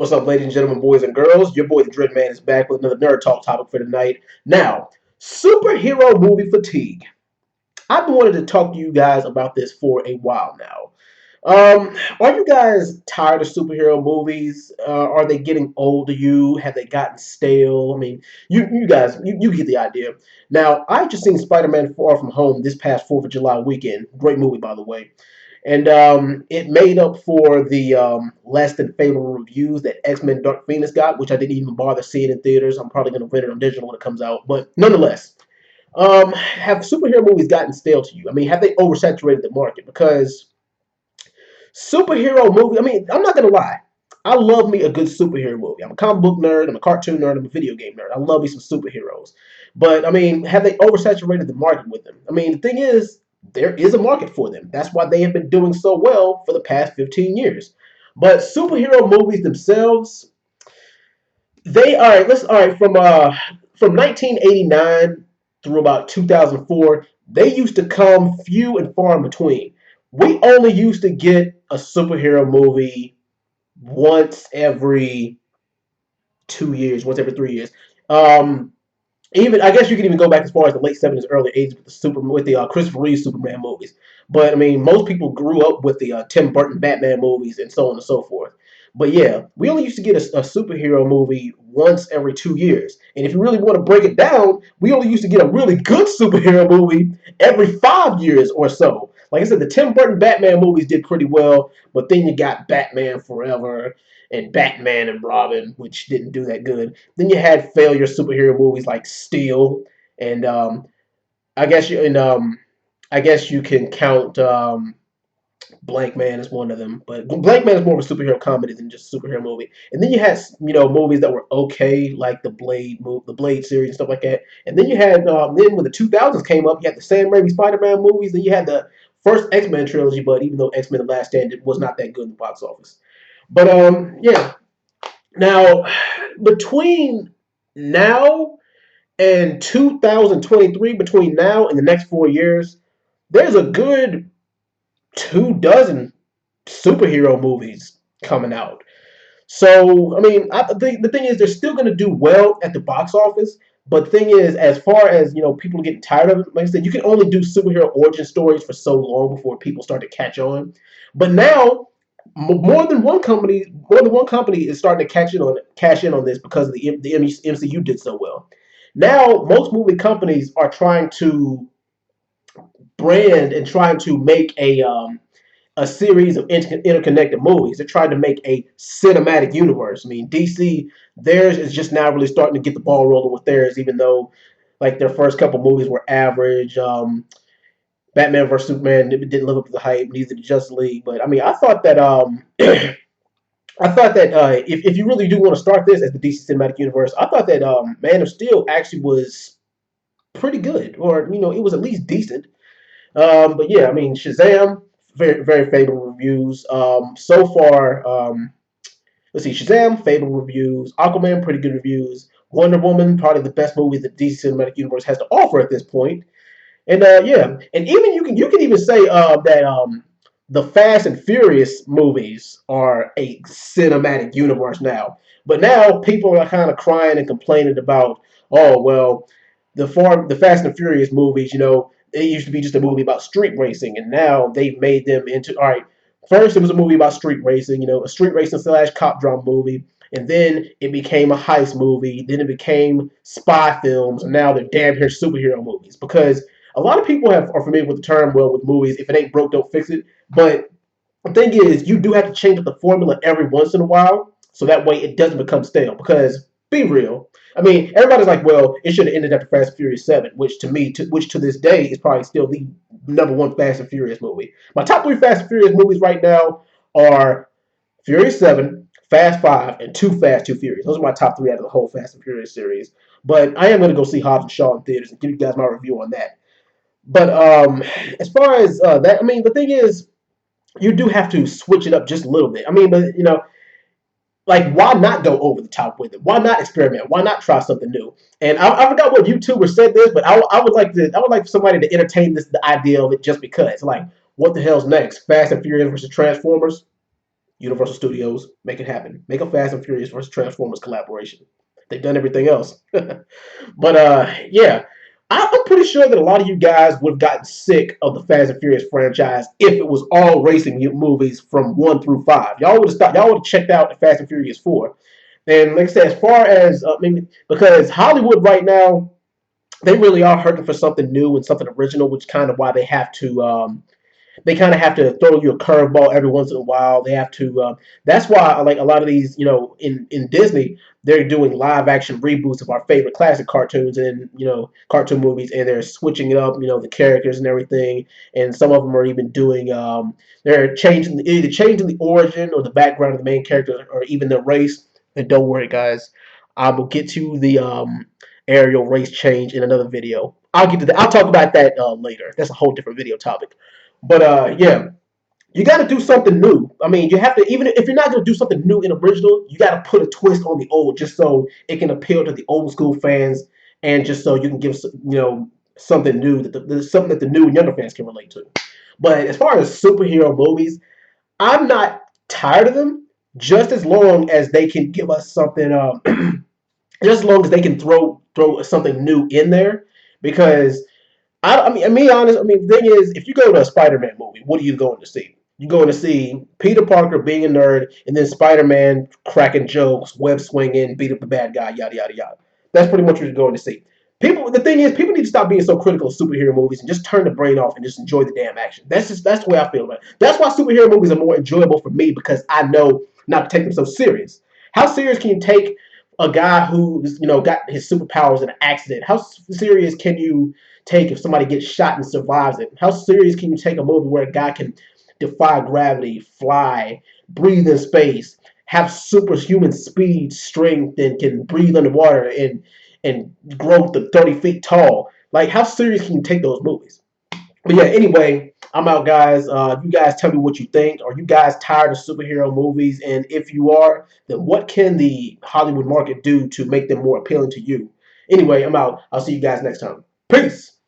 What's up, ladies and gentlemen, boys and girls? Your boy, the Dread Man, is back with another Nerd Talk topic for tonight. Now, superhero movie fatigue. I've been wanting to talk to you guys about this for a while now. Are you guys tired of superhero movies? Are they getting old to you? Have they gotten stale? I mean, you guys, you get the idea. Now, I just seen Spider-Man Far From Home this past 4th of July weekend. Great movie, by the way. And it made up for the less than favorable reviews that X-Men Dark Phoenix got, which I didn't even bother seeing in theaters. I'm probably going to rent it on digital when it comes out. But nonetheless, have superhero movies gotten stale to you? I mean, have they oversaturated the market? Because superhero movie, I mean, I'm not going to lie. I love me a good superhero movie. I'm a comic book nerd. I'm a cartoon nerd. I'm a video game nerd. I love me some superheroes. But, I mean, have they oversaturated the market with them? I mean, the thing is, there is a market for them. That's why they have been doing so well for the past 15 years. But superhero movies themselves, they all right from 1989 through about 2004, they used to come few and far in between. We only used to get a superhero movie once every 2 years, once every 3 years. Um, Even I guess you can even go back as far as the late '70s, early '80s with the Christopher Reeve Superman movies. But I mean, most people grew up with the Tim Burton Batman movies and so on and so forth. But yeah, we only used to get a superhero movie once every 2 years. And if you really want to break it down, we only used to get a really good superhero movie every 5 years or so. Like I said, the Tim Burton Batman movies did pretty well, but then you got Batman Forever and Batman and Robin, which didn't do that good. Then you had failure superhero movies like Steel, and I guess you and I guess you can count Blank Man as one of them. But Blank Man is more of a superhero comedy than just a superhero movie. And then you had movies that were okay, like the Blade series and stuff like that. And then you had then when the 2000s came up, you had the Sam Raimi Spider-Man movies. Then you had the first X-Men trilogy, but even though X-Men: The Last Stand was not that good in the box office. But yeah. Now, between now and 2023, between now and the next 4 years, there's a good 2 dozen superhero movies coming out. So, I mean, the thing is, they're still going to do well at the box office. But the thing is, as far as people getting tired of it, like I said, you can only do superhero origin stories for so long before people start to catch on. But now, more than one company is starting to cash in on this because of the MCU did so well. Now, most movie companies are trying to brand and trying to make a series of interconnected movies. They're trying to make a cinematic universe. I mean, DC, theirs is just now really starting to get the ball rolling with theirs, even though like their first couple movies were average. Batman vs Superman didn't live up to the hype. Neither did Justice League. But I mean, I thought that if you really do want to start this as the DC cinematic universe, I thought that Man of Steel actually was pretty good, or it was at least decent. But yeah, I mean, Shazam, very very favorable reviews. So far, let's see, Shazam, favorable reviews. Aquaman, pretty good reviews. Wonder Woman, probably the best movie that DC Cinematic Universe has to offer at this point. And yeah, and even you can even say that the Fast and Furious movies are a cinematic universe now. But now people are kind of crying and complaining about, oh well, the Fast and Furious movies, it used to be just a movie about street racing, and now they've made them into all right. First, it was a movie about street racing, a street racing slash cop drama movie, and then it became a heist movie. Then it became spy films, and now they're damn near superhero movies because a lot of people are familiar with the term, well, with movies, if it ain't broke, don't fix it. But the thing is, you do have to change up the formula every once in a while, so that way it doesn't become stale. Because be real, I mean, everybody's like, well, it should have ended after Fast and Furious 7, which to me, which to this day is probably still the number one Fast and Furious movie. My top three Fast and Furious movies right now are Furious 7, Fast 5, and Too Fast, Too Furious. Those are my top three out of the whole Fast and Furious series. But I am going to go see Hobbs and Shaw in theaters and give you guys my review on that. But as far as that, I mean, the thing is, you do have to switch it up just a little bit. I mean, but like why not go over the top with it? Why not experiment? Why not try something new? And I forgot what YouTuber said this, but I would like for somebody to entertain the idea of it just because. Like, what the hell's next? Fast and Furious versus Transformers? Universal Studios, make it happen. Make a Fast and Furious versus Transformers collaboration. They've done everything else. But yeah, I'm pretty sure that a lot of you guys would have gotten sick of the Fast and Furious franchise if it was all racing movies from 1 through 5. Y'all would have stopped. Y'all would have checked out the Fast and Furious 4. And like I said, as far as maybe because Hollywood right now, they really are hurting for something new and something original, which kind of why they kind of have to throw you a curveball every once in a while. They have to. That's why like a lot of these, in Disney, they're doing live action reboots of our favorite classic cartoons and cartoon movies, and they're switching it up. The characters and everything, and some of them are even doing. They're changing either changing the origin or the background of the main character, or even their race. And don't worry, guys, I will get to the aerial race change in another video. I'll get to that. I'll talk about that later. That's a whole different video topic. But yeah, you got to do something new. I mean, you have to even if you're not going to do something new and original, you got to put a twist on the old, just so it can appeal to the old school fans, and just so you can give something new something that the new and younger fans can relate to. But as far as superhero movies, I'm not tired of them. Just as long as they can give us something, just as long as they can throw something new in there, because I mean, honest. I mean, the thing is, if you go to a Spider-Man movie, what are you going to see? You're going to see Peter Parker being a nerd, and then Spider-Man cracking jokes, web swinging, beat up the bad guy, yada yada yada. That's pretty much what you're going to see. People. The thing is, people need to stop being so critical of superhero movies and just turn the brain off and just enjoy the damn action. That's the way I feel about it. That's why superhero movies are more enjoyable for me because I know not to take them so serious. How serious can you take a guy who's got his superpowers in an accident? How serious can you take if somebody gets shot and survives it? How serious can you take a movie where a guy can defy gravity, fly, breathe in space, have superhuman speed, strength, and can breathe underwater and grow to 30 feet tall? Like, how serious can you take those movies? But yeah, anyway, I'm out, guys. You guys tell me what you think. Are you guys tired of superhero movies? And if you are, then what can the Hollywood market do to make them more appealing to you? Anyway, I'm out. I'll see you guys next time. Peace.